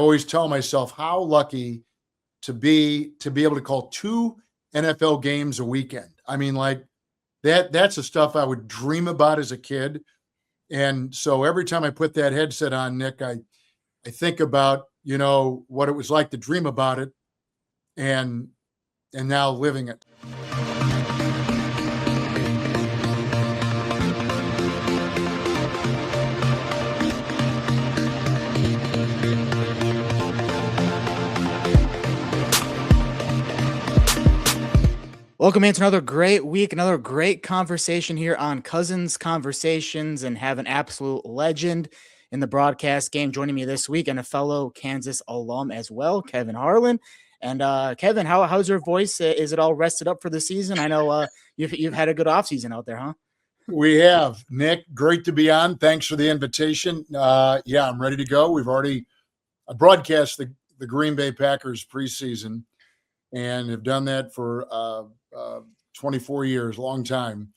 always tell myself how lucky to be able to call 2 NFL games a weekend. I mean, like that's the stuff I would dream about as a kid. And so every time I put that headset on, Nick, I think about, what it was like to dream about it and now living it. Welcome into another great week, another great conversation here on Cousins Conversations, and have an absolute legend in the broadcast game joining me this week, and a fellow Kansas alum as well, Kevin Harlan. And Kevin, how's your voice? Is it all rested up for the season? I know you've had a good offseason out there, huh? We have, Nick. Great to be on. Thanks for the invitation. Yeah, I'm ready to go. We've already broadcast the Green Bay Packers preseason and have done that for 24 years, long time.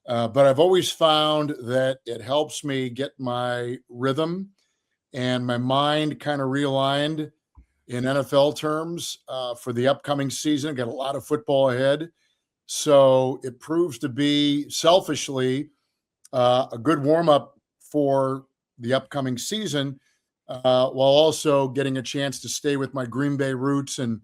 But I've always found that it helps me get my rhythm and my mind kind of realigned in NFL terms for the upcoming season. Got a lot of football ahead. So it proves to be selfishly a good warm-up for the upcoming season, while also getting a chance to stay with my Green Bay roots and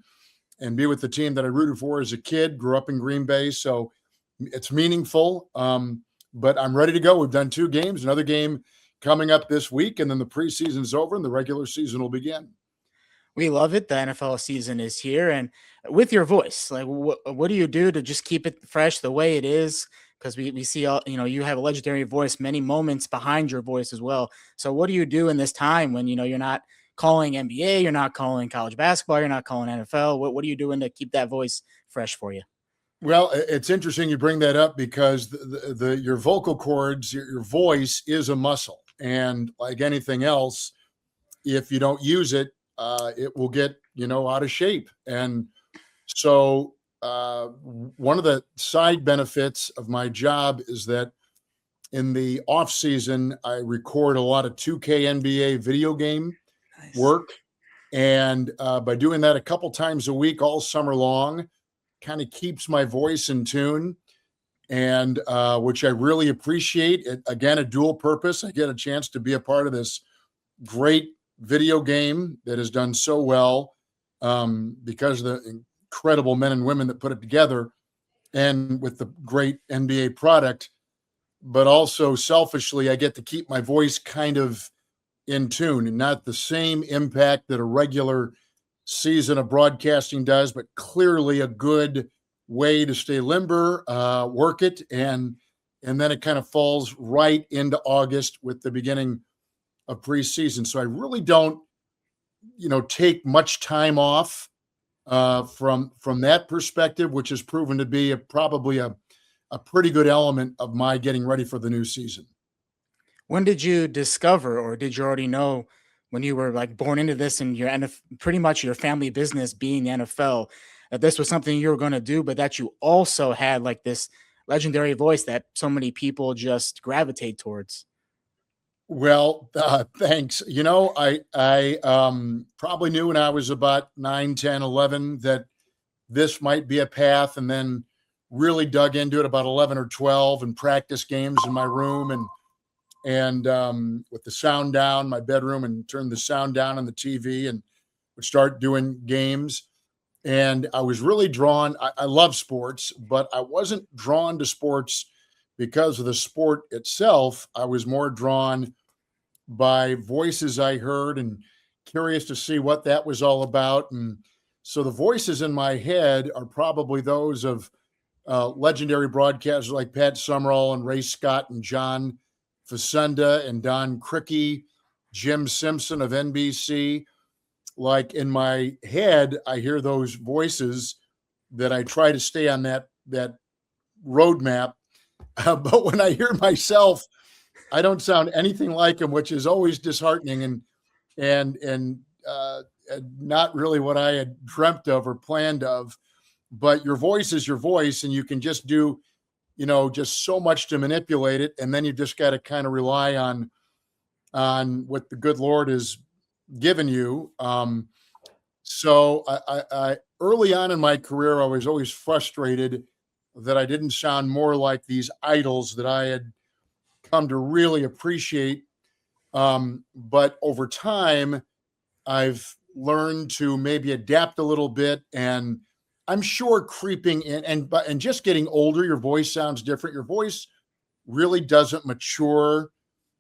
be with the team that I rooted for as a kid, grew up in Green Bay. So it's meaningful, but I'm ready to go. We've done 2 games, another game coming up this week, and then the preseason's over and the regular season will begin. We love it. The NFL season is here. And with your voice, like what do you do to just keep it fresh the way it is? Because we see, you have a legendary voice, many moments behind your voice as well. So what do you do in this time when, you're not calling NBA, you're not calling college basketball, you're not calling NFL? What are you doing to keep that voice fresh for you? Well, it's interesting you bring that up because your vocal cords, your voice is a muscle. And like anything else, if you don't use it, it will get, out of shape. And so one of the side benefits of my job is that in the off season, I record a lot of 2K NBA video game work. And by doing that a couple times a week, all summer long, kind of keeps my voice in tune, and which I really appreciate. Again, a dual purpose. I get a chance to be a part of this great video game that has done so well because of the incredible men and women that put it together, and with the great NBA product. But also selfishly, I get to keep my voice kind of in tune, and not the same impact that a regular season of broadcasting does, but clearly a good way to stay limber, work it, and then it kind of falls right into August with the beginning of preseason. So I really don't, take much time off from that perspective, which has proven to be probably a pretty good element of my getting ready for the new season. When did you discover, or did you already know when you were like born into this and your pretty much your family business being the NFL, that this was something you were going to do, but that you also had like this legendary voice that so many people just gravitate towards? Well, thanks. I probably knew when I was about 9, 10, 11 that this might be a path, and then really dug into it about 11 or 12 and practice games in my room and with the sound down, my bedroom, and turned the sound down on the TV and would start doing games. And I was really drawn. I love sports, but I wasn't drawn to sports because of the sport itself. I was more drawn by voices I heard and curious to see what that was all about. And so the voices in my head are probably those of legendary broadcasters like Pat Summerall and Ray Scott and John Facenda and Don Criqui, Jim Simpson of NBC. Like in my head, I hear those voices that I try to stay on that roadmap. But when I hear myself, I don't sound anything like them, which is always disheartening and not really what I had dreamt of or planned of. But your voice is your voice, and you can just do, just so much to manipulate it. And then you just got to kind of rely on what the good Lord has given you. So I early on in my career, I was always frustrated that I didn't sound more like these idols that I had come to really appreciate. But over time, I've learned to maybe adapt a little bit, and I'm sure creeping in and just getting older, your voice sounds different. Your voice really doesn't mature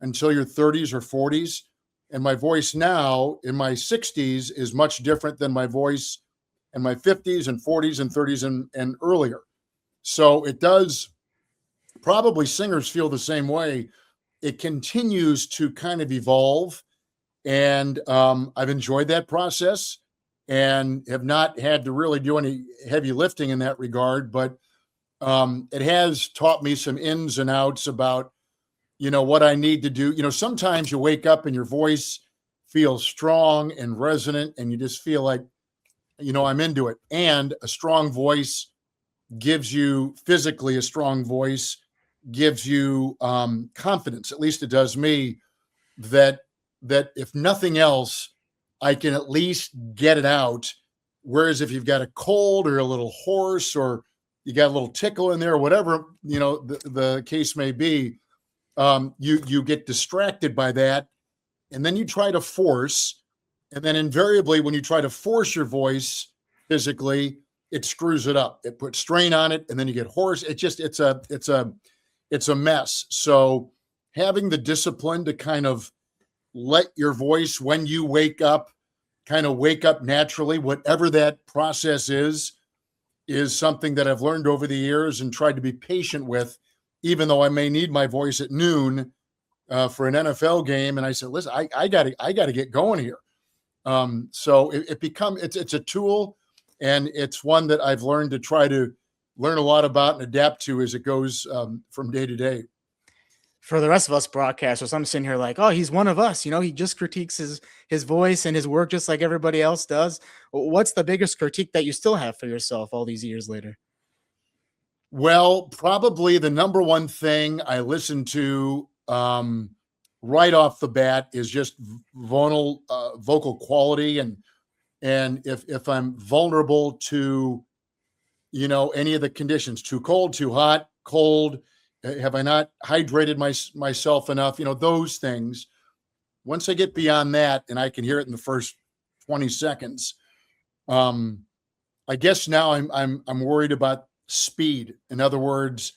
until your 30s or 40s. And my voice now in my 60s is much different than my voice in my 50s and 40s and 30s and earlier. So it does, probably singers feel the same way. It continues to kind of evolve. And I've enjoyed that process and have not had to really do any heavy lifting in that regard. But it has taught me some ins and outs about, what I need to do. Sometimes you wake up and your voice feels strong and resonant, and you just feel like, I'm into it. And a strong voice gives you, physically, a strong voice gives you confidence. At least it does me. That if nothing else, I can at least get it out. Whereas if you've got a cold or a little hoarse or you got a little tickle in there, or whatever, the case may be, you get distracted by that. And then you try to force. And then invariably, when you try to force your voice physically, it screws it up. It puts strain on it, and then you get hoarse. It's a mess. So having the discipline to kind of let your voice, when you wake up, kind of wake up naturally, whatever that process is something that I've learned over the years and tried to be patient with, even though I may need my voice at noon for an NFL game. And I said, listen, I gotta get going here. So it's a tool, and it's one that I've learned to try to learn a lot about and adapt to as it goes from day to day. For the rest of us broadcasters, I'm sitting here like, oh, he's one of us. He just critiques his voice and his work just like everybody else does. What's the biggest critique that you still have for yourself all these years later? Well, probably the number one thing I listen to right off the bat is just vocal quality, and if I'm vulnerable to any of the conditions, too cold, too hot, cold. Have I not hydrated myself enough? Those things. Once I get beyond that, and I can hear it in the first 20 seconds, I guess now I'm worried about speed. In other words,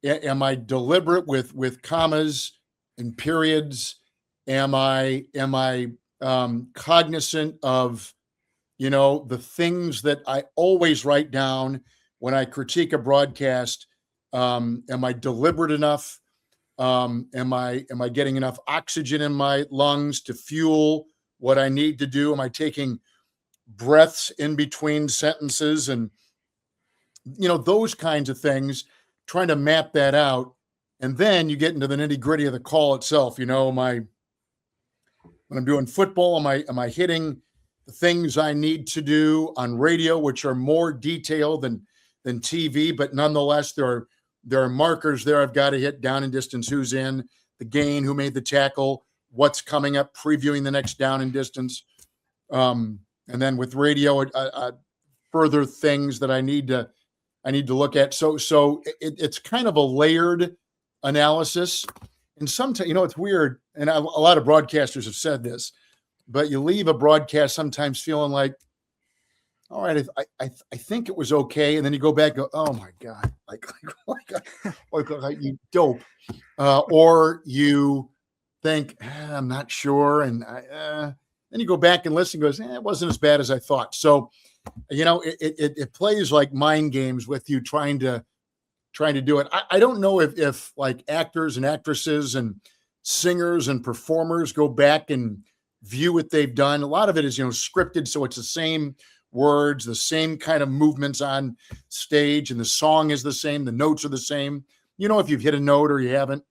am I deliberate with commas and periods? Am I cognizant of the things that I always write down when I critique a broadcast? Am I deliberate enough? Am I getting enough oxygen in my lungs to fuel what I need to do? Am I taking breaths in between sentences? And those kinds of things, trying to map that out. And then you get into the nitty-gritty of the call itself. When I'm doing football, am I hitting the things I need to do on radio, which are more detailed than TV, but nonetheless there are markers there I've got to hit: down and distance, who's in, the gain, who made the tackle, what's coming up, previewing the next down and distance. And then with radio, further things that I need to look at. So it's kind of a layered analysis. And sometimes, it's weird. And a lot of broadcasters have said this, but you leave a broadcast sometimes feeling like, all right, I think it was okay, and then you go back and go, oh my God, like you dope, or you think, I'm not sure, and then you go back and listen, and goes, it wasn't as bad as I thought. So, it plays like mind games with you, trying to do it. I don't know if like actors and actresses and singers and performers go back and view what they've done. A lot of it is scripted, so it's the same words, the same kind of movements on stage, and the song is the same, the notes are the same, if you've hit a note or you haven't,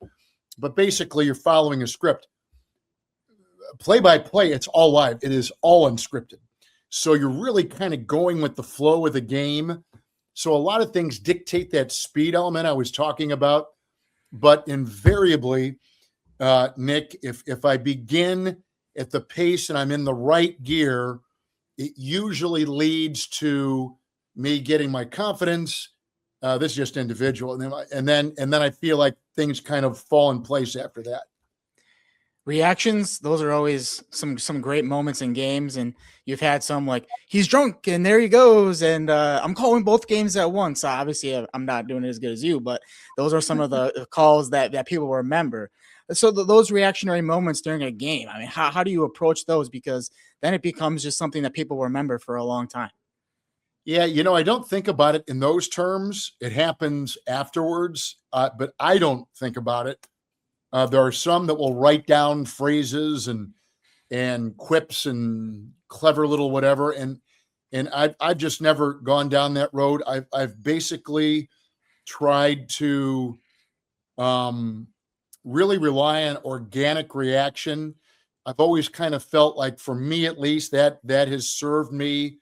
but basically you're following a script. Play by play, it's all live, it is all unscripted, so you're really kind of going with the flow of the game. So a lot of things dictate that speed element I was talking about, but invariably, Nick, if I begin at the pace and I'm in the right gear, it usually leads to me getting my confidence. This is just individual, and then I feel like things kind of fall in place after that. Reactions, those are always some great moments in games, and you've had some like he's drunk and there he goes, and I'm calling both games at once. Obviously, I'm not doing it as good as you, but those are some of the calls that people remember. So those reactionary moments during a game, I mean, how do you approach those? Because then it becomes just something that people remember for a long time. Yeah, I don't think about it in those terms. It happens afterwards, but I don't think about it. There are some that will write down phrases and quips and clever little whatever, and I've just never gone down that road. I've basically tried to really rely on organic reaction. I've always kind of felt like, for me at least, that has served me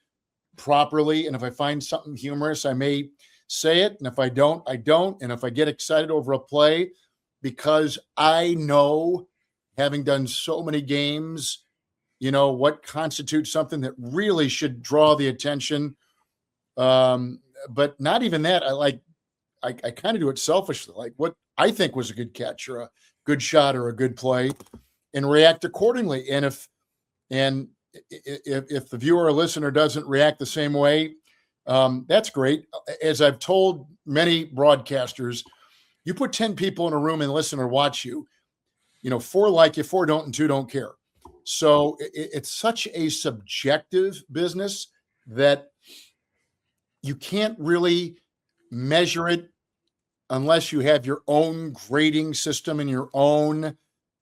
properly. And if I find something humorous, I may say it. And if I don't, I don't. And if I get excited over a play, because I know, having done so many games, what constitutes something that really should draw the attention. But not even that. I kind of do it selfishly, like what I think was a good catch or a good shot or a good play, and react accordingly. And if the viewer or listener doesn't react the same way, that's great. As I've told many broadcasters, you put 10 people in a room and listen or watch you, 4 like you, 4 don't, and 2 don't care. So it's such a subjective business that you can't really measure it unless you have your own grading system and your own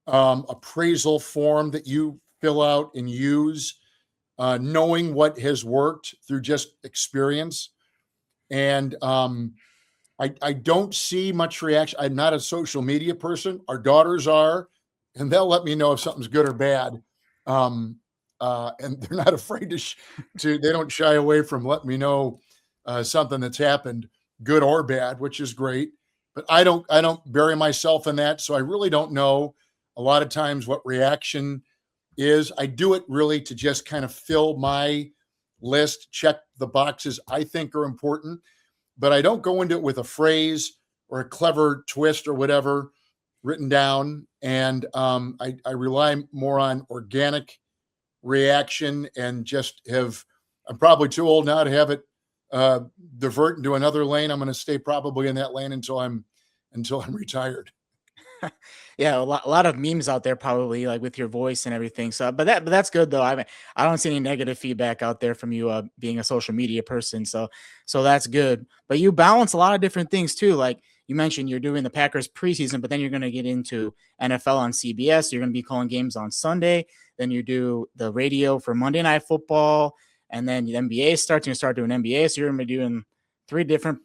appraisal form that you fill out and use, knowing what has worked through just experience. And I don't see much reaction. I'm not a social media person. Our daughters are, and they'll let me know if something's good or bad. And they're not afraid they don't shy away from letting me know something that's happened, good or bad, which is great. But I don't bury myself in that. So I really don't know a lot of times what reaction is. I do it really to just kind of fill my list, check the boxes I think are important, but I don't go into it with a phrase or a clever twist or whatever written down. And I rely more on organic reaction, and I'm probably too old now to have it divert into another lane. I'm going to stay probably in that lane until I'm retired. Yeah, a lot of memes out there probably like with your voice and everything. So, but that's good though. I don't see any negative feedback out there from you being a social media person. So that's good. But you balance a lot of different things too. Like you mentioned, you're doing the Packers preseason, but then you're going to get into NFL on CBS. You're going to be calling games on Sunday. Then you do the radio for Monday Night Football, and then the NBA starts. And you start doing NBA. So you're going to be doing 3 different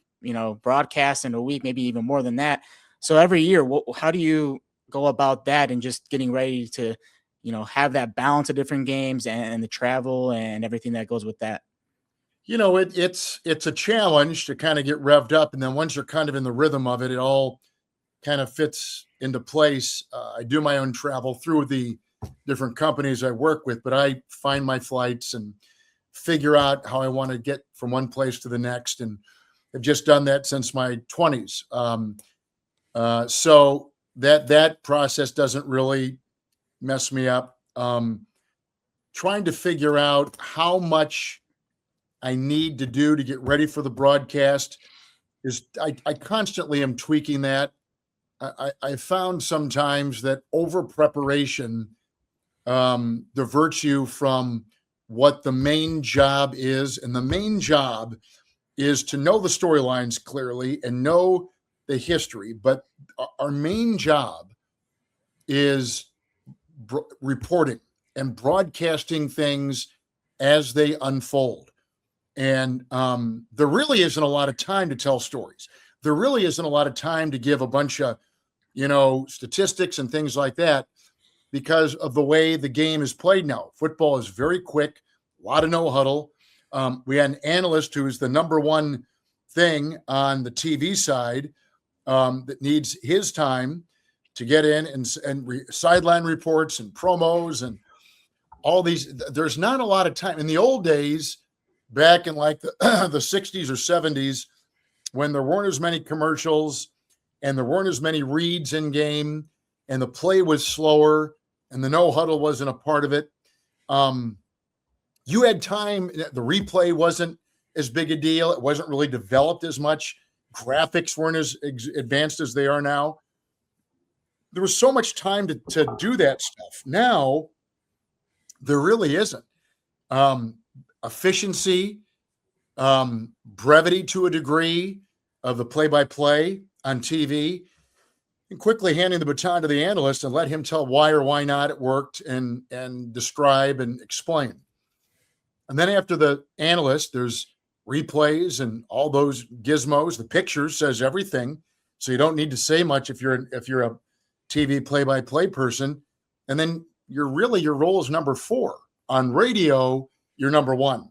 broadcasts in a week, maybe even more than that. So every year, how do you go about that and just getting ready to, have that balance of different games and the travel and everything that goes with that? It's a challenge to kind of get revved up. And then once you're kind of in the rhythm of it, it all kind of fits into place. I do my own travel through the different companies I work with, but I find my flights and figure out how I want to get from one place to the next. And I've just done that since my 20s. So that process doesn't really mess me up. Trying to figure out how much I need to do to get ready for the broadcast I constantly am tweaking that. I found sometimes that over preparation diverts you from what the main job is, and the main job is to know the storylines clearly and know the history. But our main job is reporting and broadcasting things as they unfold. And there really isn't a lot of time to tell stories. There really isn't a lot of time to give a bunch of, statistics and things like that, because of the way the game is played now. Football is very quick, a lot of no huddle. We had an analyst who is the number one thing on the TV side that needs his time to get in and sideline reports and promos all these, there's not a lot of time. In the old days, back in like the, the 60s or 70s, when there weren't as many commercials and there weren't as many reads in game and the play was slower and the no huddle wasn't a part of it, you had time. The replay wasn't as big a deal. It wasn't really developed as much. Graphics weren't as advanced as they are now. There was so much time to do that stuff. Now, there really isn't. Efficiency, brevity to a degree of the play-by-play on TV, and quickly handing the baton to the analyst and let him tell why or why not it worked and describe and explain. And then after the analyst, there's replays and all those gizmos. The picture says everything, so you don't need to say much if you're a TV play-by-play person. And then your role is number 4. On radio, you're number 1.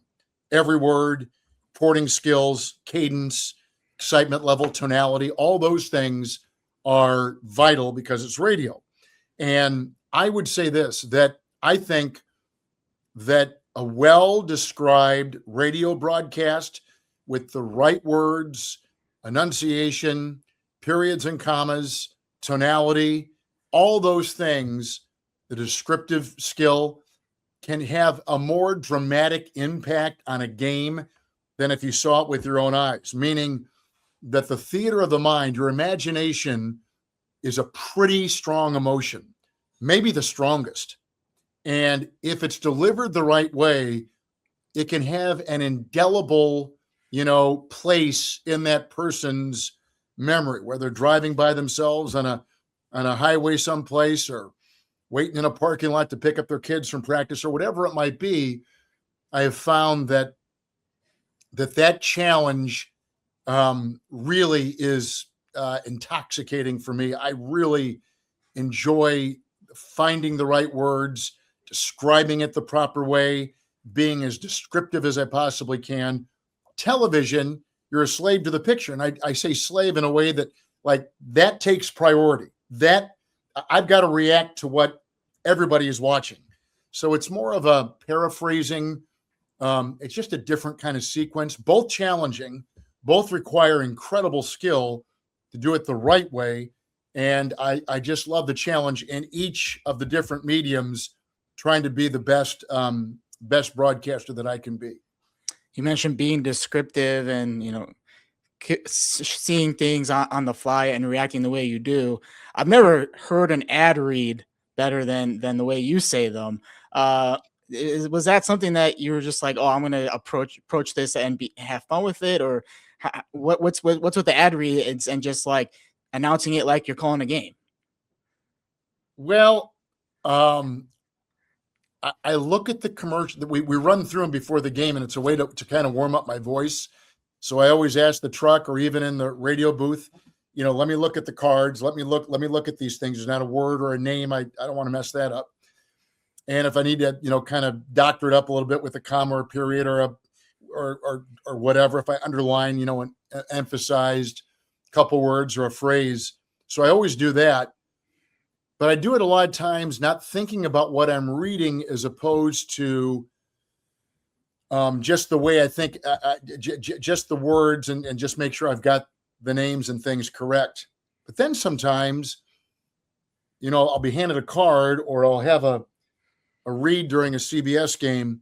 Every word, reporting skills, cadence, excitement level, tonality, all those things are vital because it's radio. And I would say this, that I think that a well-described radio broadcast with the right words, enunciation, periods and commas, tonality, all those things, the descriptive skill, can have a more dramatic impact on a game than if you saw it with your own eyes, meaning that the theater of the mind, your imagination, is a pretty strong emotion, maybe the strongest. And if it's delivered the right way, it can have an indelible, place in that person's memory, whether driving by themselves on a highway someplace or waiting in a parking lot to pick up their kids from practice or whatever it might be. I have found that challenge really is intoxicating for me. I really enjoy finding the right words, describing it the proper way, being as descriptive as I possibly can. Television, you're a slave to the picture. And I say slave in a way that, like, that takes priority. That I've got to react to what everybody is watching. So it's more of a paraphrasing. It's just a different kind of sequence, both challenging, both require incredible skill to do it the right way. And I just love the challenge in each of the different mediums, trying to be the best broadcaster that I can be. You mentioned being descriptive and, seeing things on the fly and reacting the way you do. I've never heard an ad read better than the way you say them. Was that something that you were just like, oh, I'm going to approach this and have fun with it? Or what's with the ad read and just like announcing it like you're calling a game? Well, I look at the commercial that we run through them before the game, and it's a way to kind of warm up my voice. So I always ask the truck or even in the radio booth, let me look at the cards. Let me look at these things. There's not a word or a name. I don't want to mess that up. And if I need to, kind of doctor it up a little bit with a comma or period or whatever, if I underline, an emphasized couple words or a phrase. So I always do that. But I do it a lot of times not thinking about what I'm reading as opposed to just the way I think, just the words and just make sure I've got the names and things correct. But then sometimes, I'll be handed a card or I'll have a read during a CBS game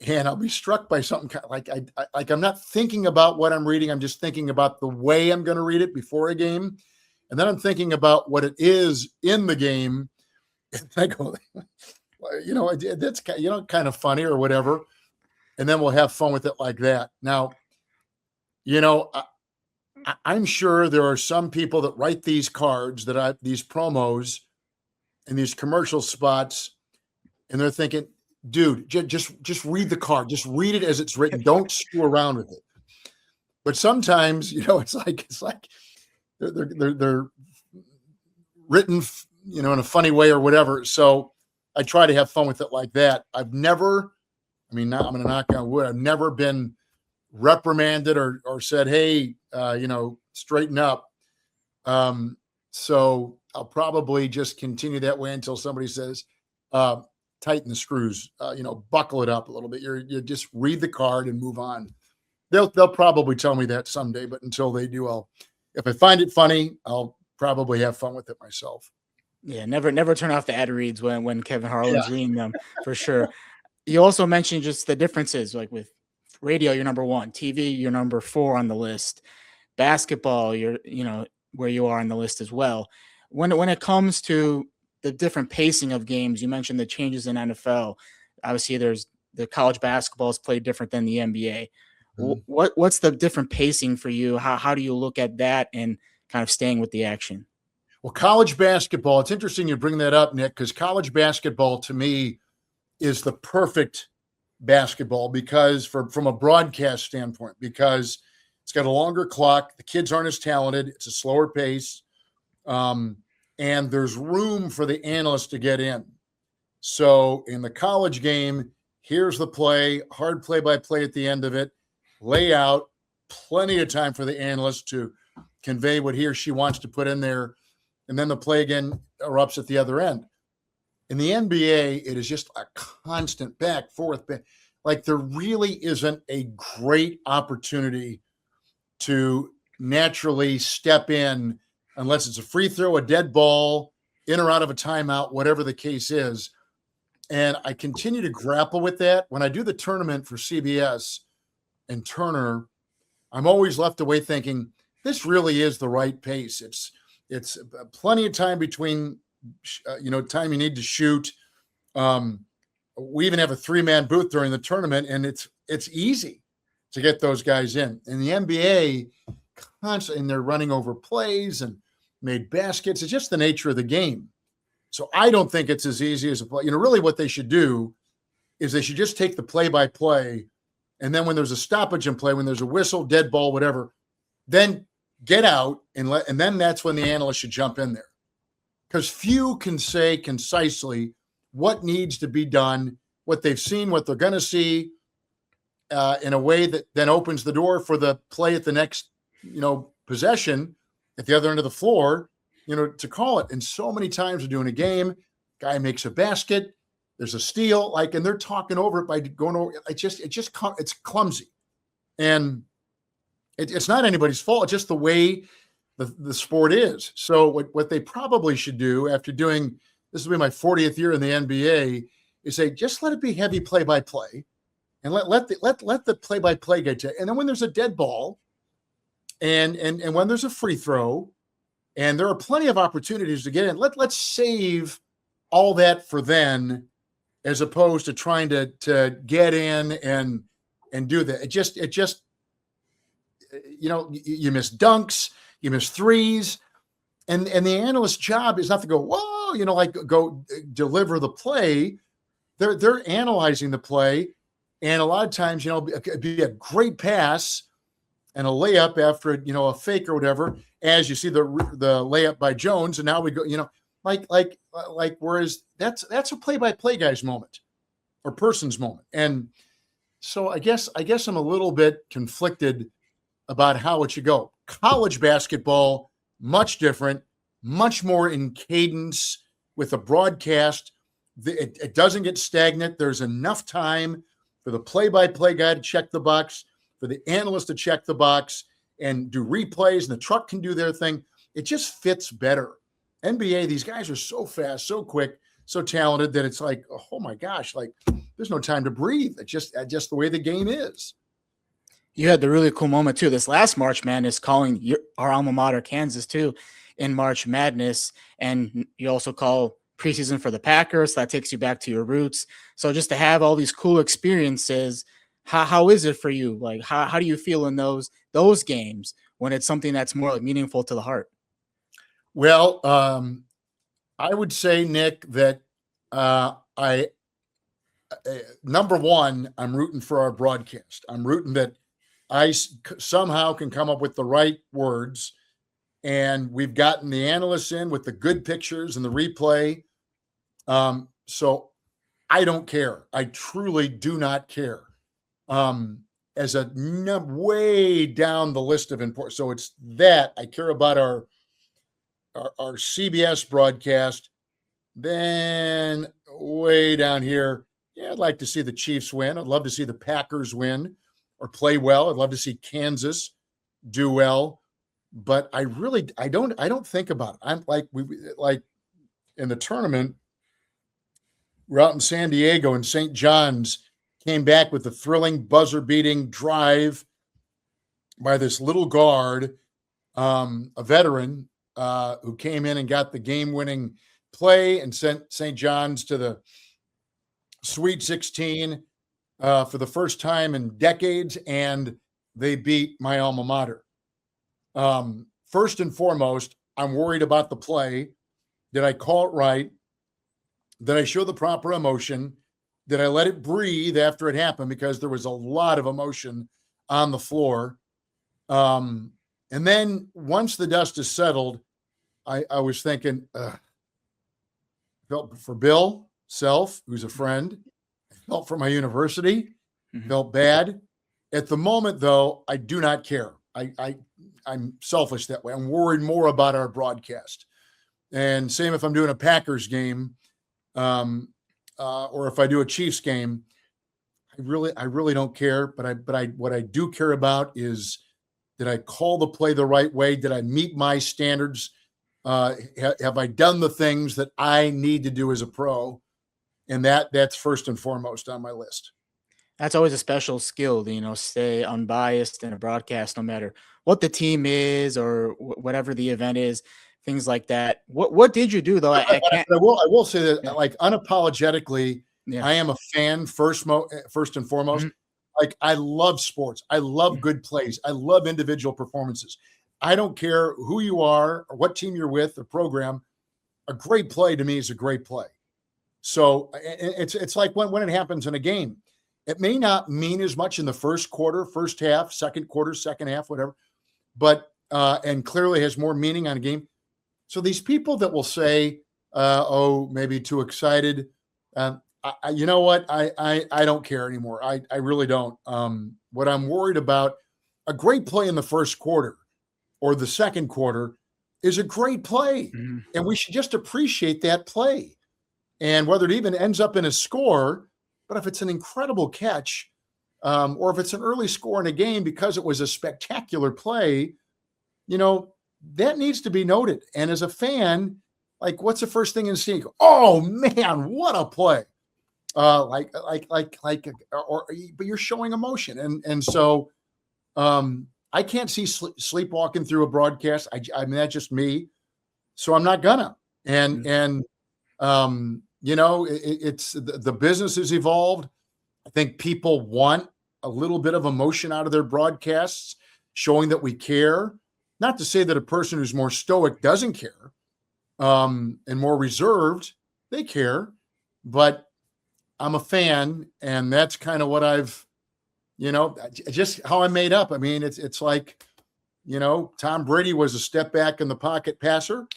and I'll be struck by something like I'm not thinking about what I'm reading. I'm just thinking about the way I'm going to read it before a game. And then I'm thinking about what it is in the game. And I go, that's kind of funny or whatever. And then we'll have fun with it like that. Now, I'm sure there are some people that write these cards these promos and these commercial spots, and they're thinking, dude, just read the card. Just read it as it's written. Don't screw around with it. But sometimes, it's like they're written, in a funny way or whatever. So I try to have fun with it like that. I've never, now I'm going to knock on wood. I've never been reprimanded or said, hey, straighten up. So I'll probably just continue that way until somebody says, tighten the screws, buckle it up a little bit. You just read the card and move on. They'll probably tell me that someday, but until they do, if I find it funny, I'll probably have fun with it myself. Yeah, never turn off the ad reads when Kevin Yeah. Harlan's reading them, for sure. You also mentioned just the differences, like with radio, you're number one, TV, you're number four on the list, basketball, you're where you are on the list as well. When it comes to the different pacing of games, you mentioned the changes in NFL. Obviously, there's the college basketball is played different than the NBA. Mhm. What's the different pacing for you? How do you look at that and kind of staying with the action? Well, college basketball, it's interesting you bring that up, Nick, because college basketball to me is the perfect basketball because from a broadcast standpoint, because it's got a longer clock. The kids aren't as talented. It's a slower pace. And there's room for the analysts to get in. So in the college game, here's the play, hard play-by-play at the end of it, layout, plenty of time for the analyst to convey what he or she wants to put in there. And then the play again erupts at the other end. In the NBA, it is just a constant back, forth, back. Like there really isn't a great opportunity to naturally step in unless it's a free throw, a dead ball, in or out of a timeout, whatever the case is. And I continue to grapple with that. When I do the tournament for CBS and Turner, I'm always left away thinking, this really is the right pace. It's plenty of time between, time you need to shoot. We even have a 3-man booth during the tournament, and it's easy to get those guys in. In the NBA, constantly, and they're running over plays and made baskets. It's just the nature of the game. So I don't think it's as easy as a play. Really what they should do is they should just take the play-by-play, and then when there's a stoppage in play, when there's a whistle, dead ball, whatever, then get out and then that's when the analyst should jump in there. Because few can say concisely what needs to be done, what they've seen, what they're going to see, in a way that then opens the door for the play at the next, possession at the other end of the floor, to call it. And so many times we're doing a game, guy makes a basket, there's a steal, and they're talking over it by going over. It's clumsy. And it's not anybody's fault. It's just the way the sport is. So what they probably should do after doing, this will be my 40th year in the NBA, is say, just let it be heavy play-by-play and let the play-by-play get to. And then when there's a dead ball and when there's a free throw and there are plenty of opportunities to get in, let's save all that for then, as opposed to trying to get in and do that. It just you miss dunks, you miss threes, and the analyst's job is not to go, whoa, go deliver the play. They're analyzing the play, and a lot of times, it'd be a great pass and a layup after a fake or whatever. As you see the layup by Jones, and now we go, whereas that's a play-by-play guy's moment or person's moment, and so I guess I'm a little bit conflicted about how it should go. College basketball, much different, much more in cadence with a broadcast. It doesn't get stagnant. There's enough time for the play-by-play guy to check the box, for the analyst to check the box and do replays, and the truck can do their thing. It just fits better. NBA, these guys are so fast, so quick, so talented that it's like, oh my gosh, there's no time to breathe. It's just the way the game is. You had the really cool moment too. This last March Madness, calling our alma mater, Kansas, too, in March Madness, and you also call preseason for the Packers. So that takes you back to your roots. So just to have all these cool experiences, how is it for you? How do you feel in those games when it's something that's more meaningful to the heart? Well, I would say, Nick, that number one, I'm rooting for our broadcast. I'm rooting that I somehow can come up with the right words, and we've gotten the analysts in with the good pictures and the replay. So I don't care. I truly do not care. As a way down the list of importance. So it's that I care about our CBS broadcast. Then way down here, yeah, I'd like to see the Chiefs win. I'd love to see the Packers win or play well. I'd love to see Kansas do well. But I don't think about it. I'm like in the tournament, we're out in San Diego, and St. John's came back with a thrilling buzzer-beating drive by this little guard, a veteran who came in and got the game-winning play and sent St. John's to the Sweet 16 for the first time in decades, and they beat my alma mater. First and foremost, I'm worried about the play. Did I call it right? Did I show the proper emotion? Did I let it breathe after it happened? Because there was a lot of emotion on the floor. And then once the dust is settled, I was thinking, felt for Bill Self, who's a friend, felt for my university, felt bad. At the moment, though, I do not care. I'm selfish that way. I'm worried more about our broadcast. And same if I'm doing a Packers game, or if I do a Chiefs game, I really don't care. But what I do care about is, did I call the play the right way? Did I meet my standards? Have I done the things that I need to do as a pro? And that's first and foremost on my list. That's always a special skill to, stay unbiased in a broadcast, no matter what the team is or whatever the event is, things like that. What did you do though? I can't. I will say that, Yeah. like, unapologetically, Yeah. I am a fan first and foremost. Like, I love sports. I love good plays. I love individual performances. I don't care who you are or what team you're with or program. A great play to me is a great play. So it's like when it happens in a game, it may not mean as much in the first quarter, first half, second quarter, second half, whatever, but and clearly has more meaning on a game. So these people that will say, maybe too excited, you know what? I don't care anymore. I really don't. What I'm worried about, a great play in the first quarter or the second quarter is a great play. And we should just appreciate that play. And whether it even ends up in a score, but if it's an incredible catch, or if it's an early score in a game because it was a spectacular play, that needs to be noted. And as a fan, like, what's the first thing you see? Oh man, what a play! But you're showing emotion, and so I can't see sleepwalking through a broadcast. I mean, that's just me. So I'm not gonna. And it's the business has evolved. I think people want a little bit of emotion out of their broadcasts, showing that we care. Not to say that a person who's more stoic doesn't care, and more reserved, they care. But I'm a fan, and that's kind of what I've, just how I made up. I mean, it's like, Tom Brady was a step back in the pocket passer.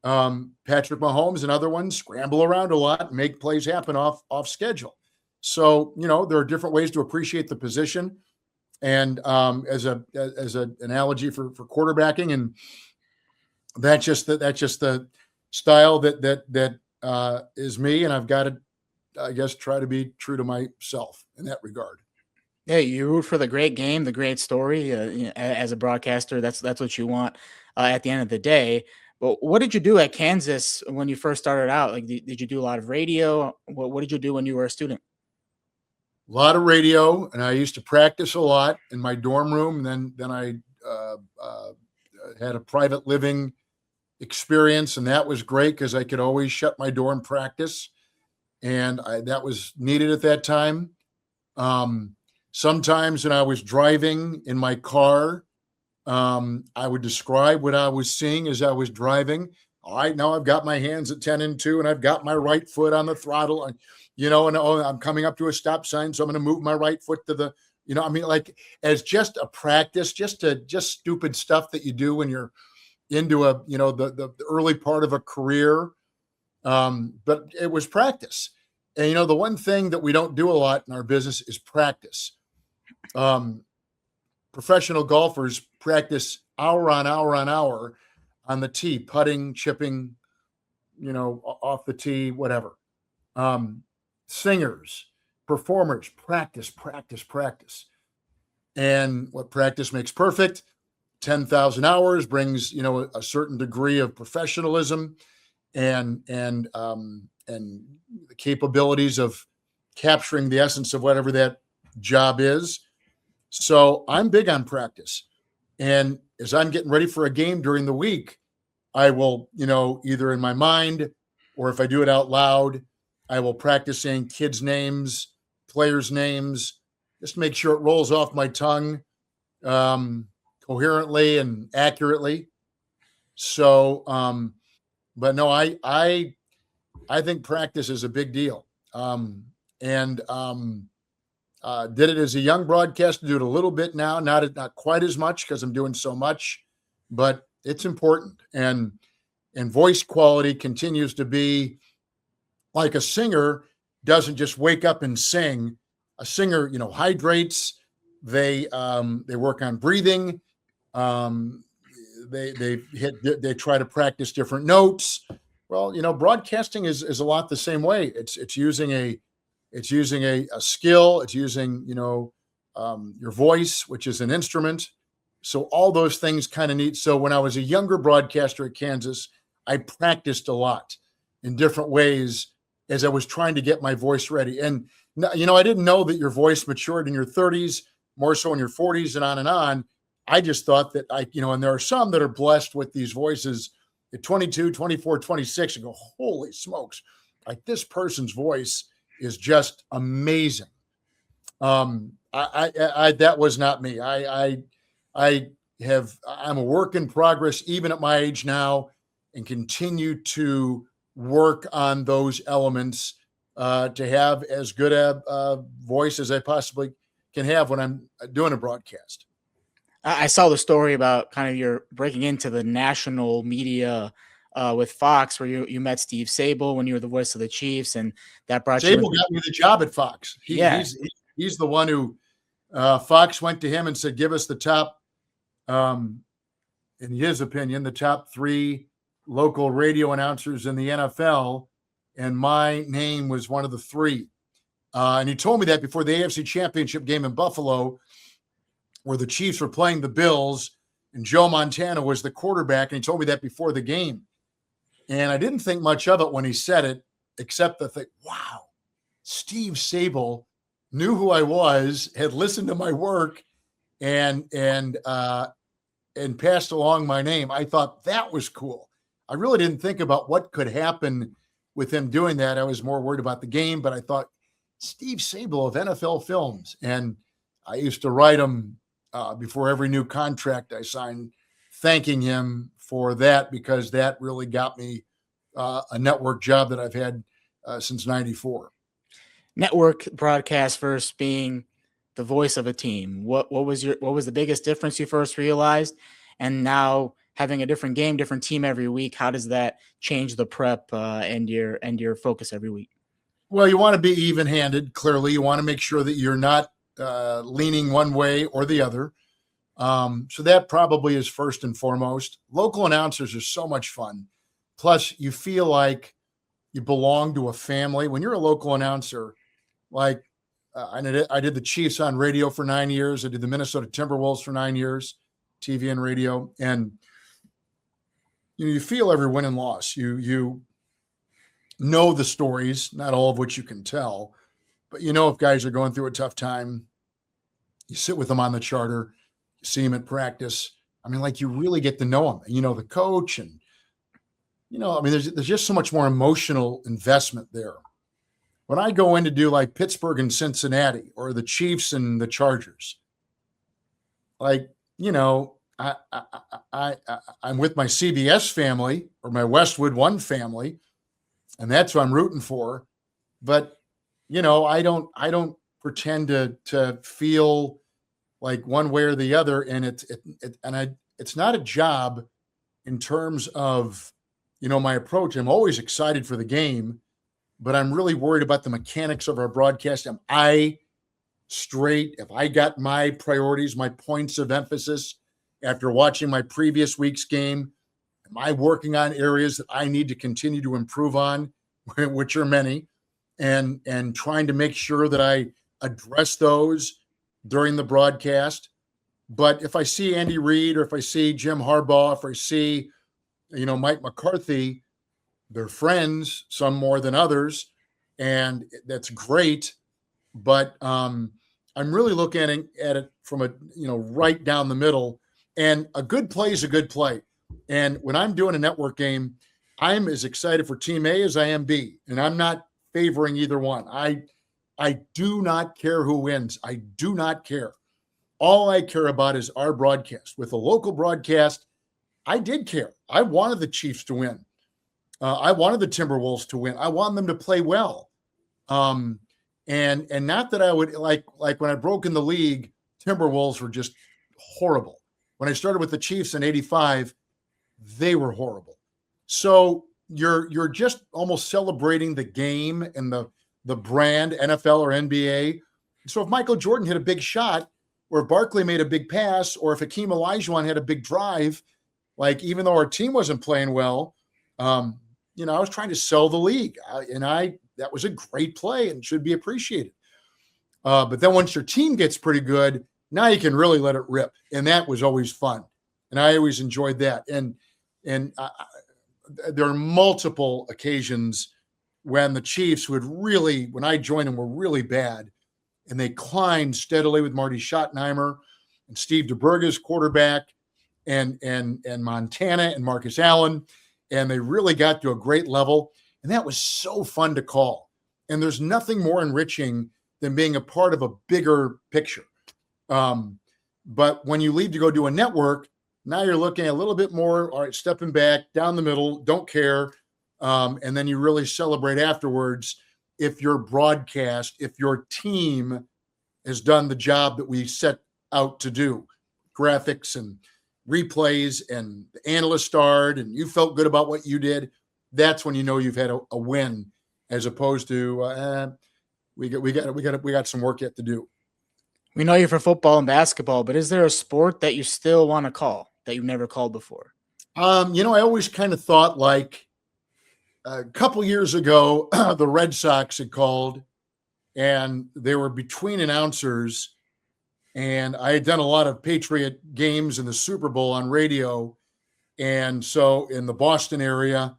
Patrick Mahomes and other ones scramble around a lot and make plays happen off schedule. So, there are different ways to appreciate the position. And as an analogy for quarterbacking, and that's just the style that is me, and I've got to, I guess, try to be true to myself in that regard. Yeah, you root for the great game, the great story. As a broadcaster, that's what you want at the end of the day. But what did you do at Kansas when you first started out? Like, did you do a lot of radio? What did you do when you were a student? A lot of radio, and I used to practice a lot in my dorm room. And then I had a private living experience, and that was great because I could always shut my door and practice, and that was needed at that time. Sometimes when I was driving in my car, I would describe what I was seeing as I was driving. All right, now I've got my hands at 10 and 2, and I've got my right foot on the throttle, and I'm coming up to a stop sign, so I'm going to move my right foot to the, like, as just a practice, just stupid stuff that you do when you're into the early part of a career. But it was practice. And, the one thing that we don't do a lot in our business is practice. Professional golfers practice hour on hour on hour on the tee, putting, chipping, off the tee, whatever. singers, performers, practice, practice, practice. And what practice makes perfect, 10,000 hours brings, a certain degree of professionalism and the capabilities of capturing the essence of whatever that job is. So I'm big on practice. And as I'm getting ready for a game during the week, I will, either in my mind or if I do it out loud, I will practice saying kids' names, players' names, just to make sure it rolls off my tongue coherently and accurately. So, but no, I think practice is a big deal. And did it as a young broadcaster, do it a little bit now, not quite as much because I'm doing so much, but it's important. And voice quality continues to be like a singer doesn't just wake up and sing. A singer, hydrates. They work on breathing. They try to practice different notes. Well, broadcasting is a lot the same way. It's using a skill. It's using, your voice, which is an instrument. So all those things kind of neat. So when I was a younger broadcaster at Kansas, I practiced a lot in different ways as I was trying to get my voice ready. And, I didn't know that your voice matured in your 30s, more so in your 40s and on and on. I just thought that and there are some that are blessed with these voices at 22, 24, 26 and go, holy smokes, like this person's voice is just amazing. That was not me. I'm a work in progress, even at my age now, and continue to work on those elements to have as good a voice as I possibly can have when I'm doing a broadcast. I saw the story about kind of your breaking into the national media with Fox, where you met Steve Sabol when you were the voice of the Chiefs, and that brought you. Sabol got me the job at Fox. He's the one who Fox went to him and said, "Give us the top." In his opinion, the top 3 local radio announcers in the NFL, and my name was one of the 3. And he told me that before the AFC Championship game in Buffalo, where the Chiefs were playing the Bills, and Joe Montana was the quarterback, and he told me that before the game. And I didn't think much of it when he said it, except to think, wow, Steve Sabol knew who I was, had listened to my work, and passed along my name. I thought that was cool. I really didn't think about what could happen with him doing that. I was more worried about the game, but I thought Steve Sabol of NFL Films. And I used to write him before every new contract I signed, thanking him for that, because that really got me a network job that I've had since '94. Network broadcast versus being the voice of a team. What was the biggest difference you first realized? And now having a different game, different team every week, how does that change the prep and your focus every week? Well, you want to be even-handed. Clearly, you want to make sure that you're not leaning one way or the other. So that probably is first and foremost. Local announcers are so much fun. Plus, you feel like you belong to a family. When you're a local announcer, like I did the Chiefs on radio for 9 years. I did the Minnesota Timberwolves for 9 years, TV and radio. And you feel every win and loss. You know the stories, not all of which you can tell, but if guys are going through a tough time, you sit with them on the charter, you see them at practice. I mean, like you really get to know them. The coach and, there's just so much more emotional investment there. When I go in to do like Pittsburgh and Cincinnati or the Chiefs and the Chargers, like, I'm with my CBS family or my Westwood One family, and that's what I'm rooting for. But, I don't pretend to feel like one way or the other. And it's not a job in terms of, my approach. I'm always excited for the game, but I'm really worried about the mechanics of our broadcast. Am I straight? If I got my priorities, my points of emphasis after watching my previous week's game, am I working on areas that I need to continue to improve on, which are many? and trying to make sure that I address those during the broadcast. But if I see Andy Reid, or if I see Jim Harbaugh, if I see, Mike McCarthy, they're friends, some more than others, and that's great. But I'm really looking at it from a, right down the middle. And a good play is a good play. And when I'm doing a network game, I'm as excited for Team A as I am B, and I'm not favoring either one. I do not care who wins. I do not care. All I care about is our broadcast. With a local broadcast, I did care. I wanted the Chiefs to win. I wanted the Timberwolves to win. I wanted them to play well. And not that I would like when I broke in the league, Timberwolves were just horrible. When I started with the Chiefs in '85, they were horrible. So you're just almost celebrating the game and the brand, NFL or NBA. So if Michael Jordan hit a big shot, or if Barkley made a big pass, or if Hakeem Olajuwon had a big drive, like, even though our team wasn't playing well, I was trying to sell the league, that was a great play and should be appreciated. But then once your team gets pretty good, now you can really let it rip, and that was always fun, and I always enjoyed that. And there are multiple occasions when the Chiefs when I joined them, were really bad, and they climbed steadily with Marty Schottenheimer and Steve DeBerga's quarterback, and Montana and Marcus Allen, and they really got to a great level, and that was so fun to call. And there's nothing more enriching than being a part of a bigger picture. But when you leave to go do a network, now you're looking a little bit more, all right, stepping back, down the middle, don't care, and then you really celebrate afterwards if your broadcast, if your team has done the job that we set out to do, graphics and replays, and the analyst starred, and you felt good about what you did. That's when you know you've had a win, as opposed to we got some work yet to do. We know you for football and basketball, but is there a sport that you still want to call that you've never called before? I always kind of thought, like, a couple years ago, the Red Sox had called, and they were between announcers, and I had done a lot of Patriot games in the Super Bowl on radio. And so in the Boston area,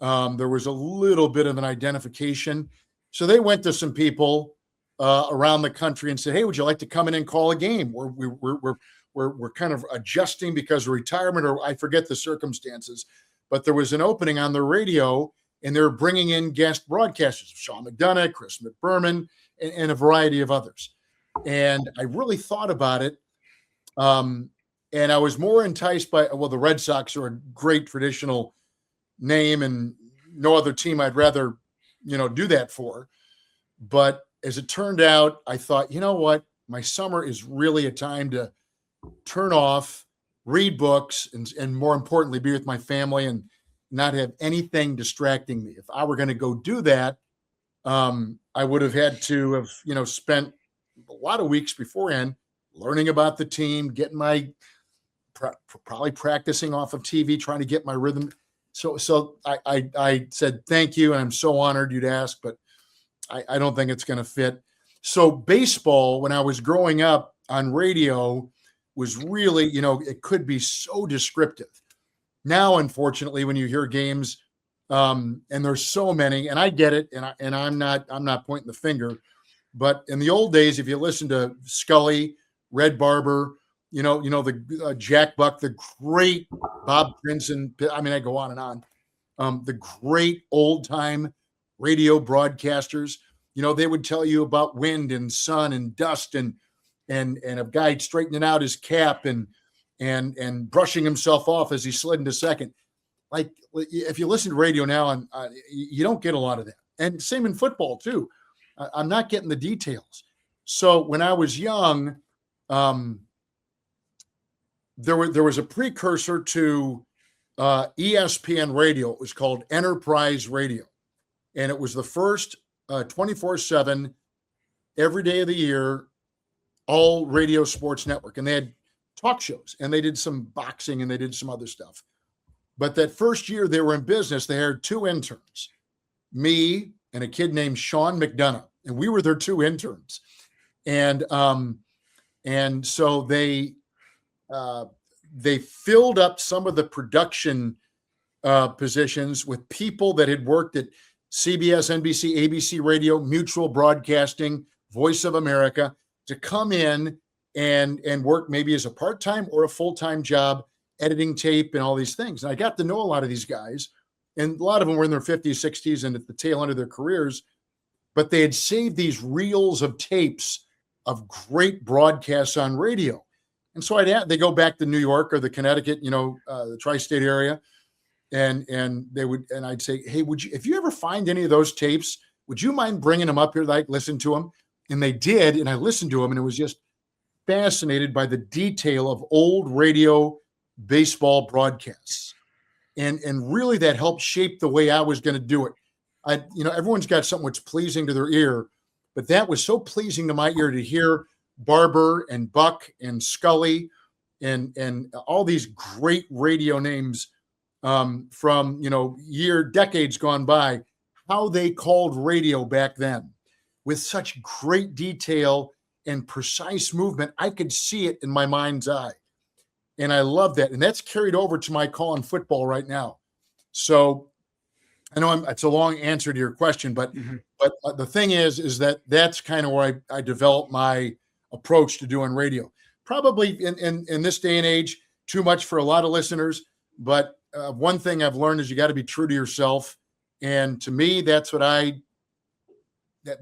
there was a little bit of an identification. So they went to some people around the country and said, "Hey, would you like to come in and call a game? We're kind of adjusting because of retirement," or I forget the circumstances, but there was an opening on the radio, and they're bringing in guest broadcasters, Sean McDonough, Chris McBurman, and a variety of others. And I really thought about it. And I was more enticed by, the Red Sox are a great traditional name, and no other team I'd rather, do that for. But as it turned out, I thought, you know what? My summer is really a time to turn off, read books, and more importantly, be with my family and not have anything distracting me. If I were going to go do that, I would have had to have, spent a lot of weeks beforehand learning about the team, getting my probably practicing off of TV, trying to get my rhythm. So I said, thank you. And I'm so honored you'd ask, but I don't think it's going to fit. So baseball, when I was growing up on radio, was really, it could be so descriptive. Now, unfortunately, when you hear games, and there's so many, and I get it, and I'm not pointing the finger, but in the old days, if you listen to Scully, Red Barber, the Jack Buck, the great Bob Princeton, I go on and on, the great old time radio broadcasters, they would tell you about wind and sun and dust and a guy straightening out his cap and brushing himself off as he slid into second. Like, if you listen to radio now, and you don't get a lot of that. And same in football too. I'm not getting the details. So when I was young, there was a precursor to ESPN radio. It was called Enterprise Radio, and it was the first 24/7, every day of the year, all radio sports network. And they had talk shows, and they did some boxing, and they did some other stuff. But that first year they were in business, they hired two interns, me and a kid named Sean McDonough, and we were their 2 interns. And so they filled up some of the production positions with people that had worked at CBS, NBC, ABC Radio, Mutual Broadcasting, Voice of America, to come in and work maybe as a part-time or a full-time job, editing tape and all these things. And I got to know a lot of these guys, and a lot of them were in their 50s, 60s, and at the tail end of their careers, but they had saved these reels of tapes of great broadcasts on radio. And so they go back to New York or the Connecticut, the tri-state area, and I'd say, hey, if you ever find any of those tapes, would you mind bringing them up here, like listen to them? And they did, and I listened to them, and it was just fascinated by the detail of old radio baseball broadcasts, and really that helped shape the way I was going to do it. Everyone's got something that's pleasing to their ear, but that was so pleasing to my ear to hear Barber and Buck and Scully and all these great radio names from decades gone by, how they called radio back then with such great detail and precise movement. I could see it in my mind's eye, and I love that. And that's carried over to my call on football right now. So I know it's a long answer to your question, but the thing is that that's kind of where I developed my approach to doing radio. Probably in this day and age, too much for a lot of listeners. But one thing I've learned is you got to be true to yourself. And to me, that's what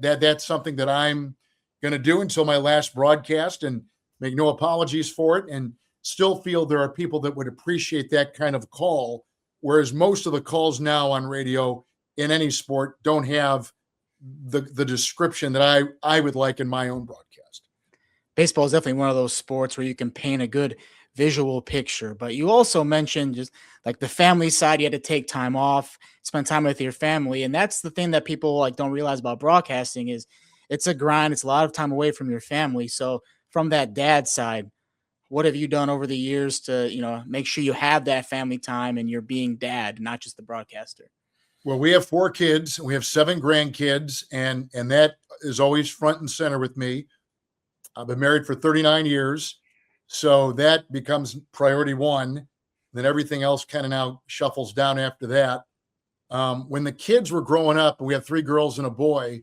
that's something that I'm going to do until my last broadcast, and make no apologies for it. And still feel there are people that would appreciate that kind of call. Whereas most of the calls now on radio in any sport don't have the description that I would like in my own broadcast. Baseball is definitely one of those sports where you can paint a good visual picture, but you also mentioned just like the family side. You had to take time off, spend time with your family. And that's the thing that people don't realize about broadcasting is it's a grind. It's a lot of time away from your family. So from that dad side, what have you done over the years to, make sure you have that family time and you're being dad, not just the broadcaster? Well, we have 4 kids, and we have 7 grandkids, and that is always front and center with me. I've been married for 39 years, so that becomes priority 1. Then everything else kind of now shuffles down after that. When the kids were growing up, and we have 3 girls and a boy,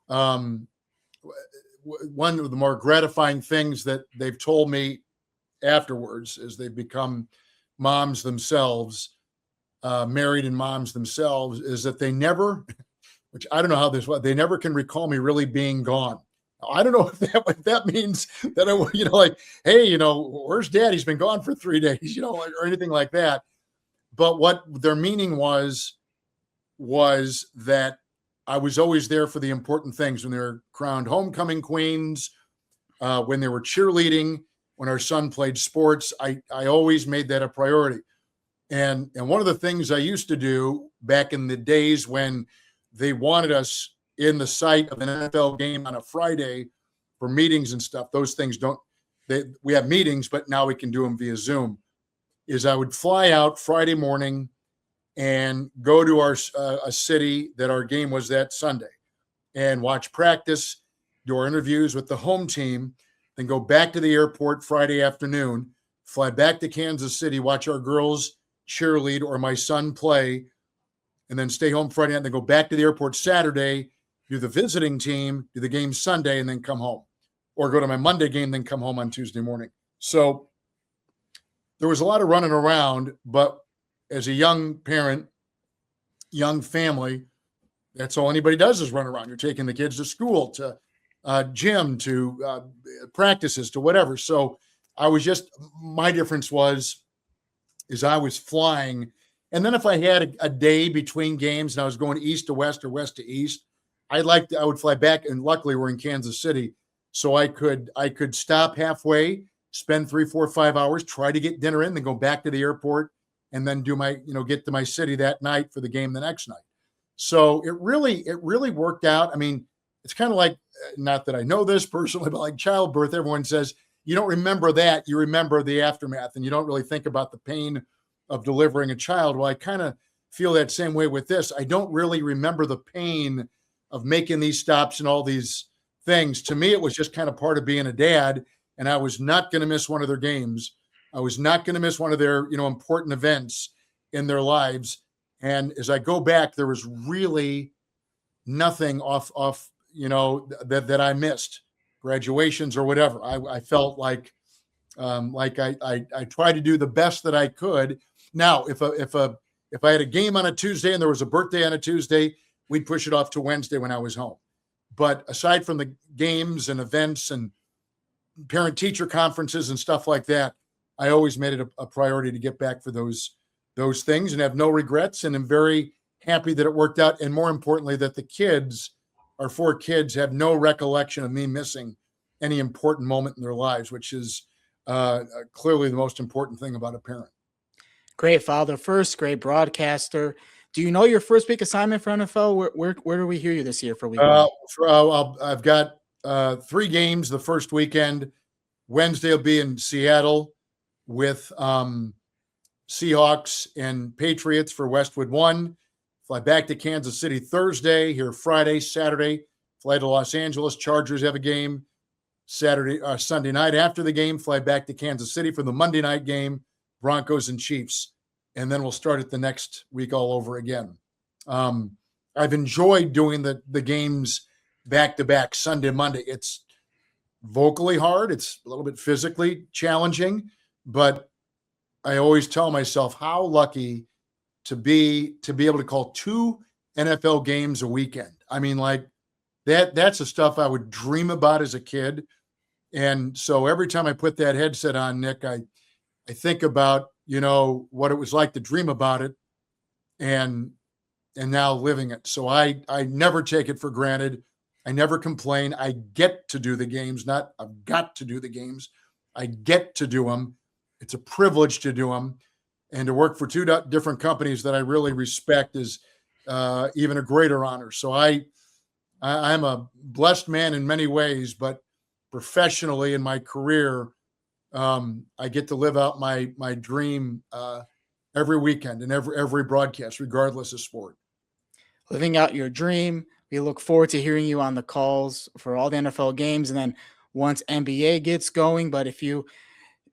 one of the more gratifying things that they've told me afterwards, as they've become moms themselves, married and moms themselves, is that they never, which I don't know how this was, they never can recall me really being gone. I don't know if that means that hey, where's dad? He's been gone for 3 days, or anything like that. But what their meaning was that I was always there for the important things when they were crowned homecoming queens, when they were cheerleading, when our son played sports. I always made that a priority. And one of the things I used to do back in the days when they wanted us in the site of an NFL game on a Friday for meetings and stuff, those things we have meetings, but now we can do them via Zoom, is I would fly out Friday morning and go to a city that our game was that Sunday, and watch practice, do our interviews with the home team, then go back to the airport Friday afternoon, fly back to Kansas City, watch our girls cheerlead or my son play, and then stay home Friday night, and then go back to the airport Saturday, do the visiting team, do the game Sunday, and then come home, or go to my Monday game, then come home on Tuesday morning. So there was a lot of running around, but as a young parent, young family, that's all anybody does is run around. You're taking the kids to school, to gym, to practices, to whatever. So my difference is I was flying. And then if I had a day between games and I was going east to west or west to east, I would fly back, and luckily we're in Kansas City, so I could stop halfway, spend 3, 4, 5 hours, try to get dinner in, then go back to the airport, and then do get to my city that night for the game the next night. So it really worked out. I mean, it's kind of like, not that I know this personally, but like childbirth, everyone says you don't remember that, you remember the aftermath, and you don't really think about the pain of delivering a child. Well, I kind of feel that same way with this. I don't really remember the pain of making these stops and all these things. To me, it was just kind of part of being a dad, and I was not going to miss one of their games. I was not going to miss one of their, important events in their lives. And as I go back, there was really nothing off, that I missed, graduations or whatever. I felt like I tried to do the best that I could. Now, if I had a game on a Tuesday and there was a birthday on a Tuesday, we'd push it off to Wednesday when I was home. But aside from the games and events and parent-teacher conferences and stuff like that, I always made it a priority to get back for those things, and have no regrets. And I'm very happy that it worked out. And more importantly, that the kids, our 4 kids, have no recollection of me missing any important moment in their lives, which is clearly the most important thing about a parent. Great father first, great broadcaster. Do you know your first week assignment for NFL? Where do we hear you this year for week one? I've got 3 games the first weekend. Wednesday will be in Seattle with Seahawks and Patriots for Westwood 1. Fly back to Kansas City Thursday, here Friday, Saturday. Fly to Los Angeles. Chargers have a game Sunday night. After the game, fly back to Kansas City for the Monday night game, Broncos and Chiefs. And then we'll start it the next week all over again. I've enjoyed doing the games back-to-back, Sunday, Monday. It's vocally hard. It's a little bit physically challenging, but I always tell myself how lucky to be able to call 2 NFL games a weekend. I mean, like that's the stuff I would dream about as a kid. And so every time I put that headset on, Nick, I think about, what it was like to dream about it and now living it. So I never take it for granted. I never complain. I get to do the games, not I've got to do the games. I get to do them. It's a privilege to do them, and to work for 2 different companies that I really respect is even a greater honor. So I'm a blessed man in many ways, but professionally in my career, I get to live out my dream every weekend and every broadcast, regardless of sport. Living out your dream. We look forward to hearing you on the calls for all the NFL games, and then once NBA gets going. But if you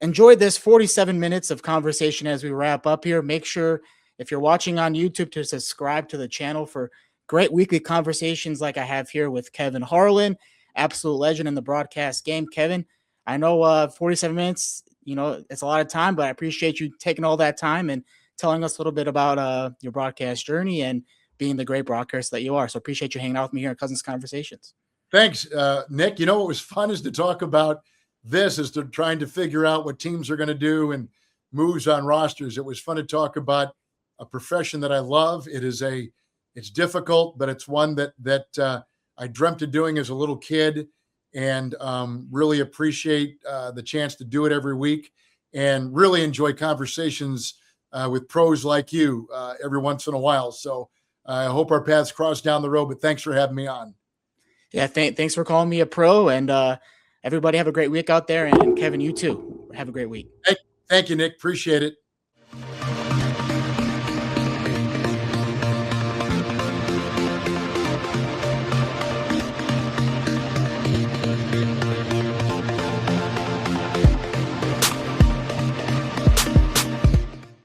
enjoyed this 47 minutes of conversation as we wrap up here, make sure, if you're watching on YouTube, to subscribe to the channel for great weekly conversations like I have here with Kevin Harlan, absolute legend in the broadcast game. Kevin, I know 47 minutes, it's a lot of time, but I appreciate you taking all that time and telling us a little bit about your broadcast journey and being the great broadcaster that you are. So appreciate you hanging out with me here in Cousins Conversations. Thanks, Nick. What was fun is to talk about this, is to trying to figure out what teams are going to do and moves on rosters. It was fun to talk about a profession that I love. It's difficult, but it's one that I dreamt of doing as a little kid, and really appreciate the chance to do it every week, and really enjoy conversations with pros like you every once in a while. So I hope our paths cross down the road, but thanks for having me on. Yeah, thanks for calling me a pro, and everybody have a great week out there. And Kevin, you too. Have a great week. Thank you, Nick. Appreciate it.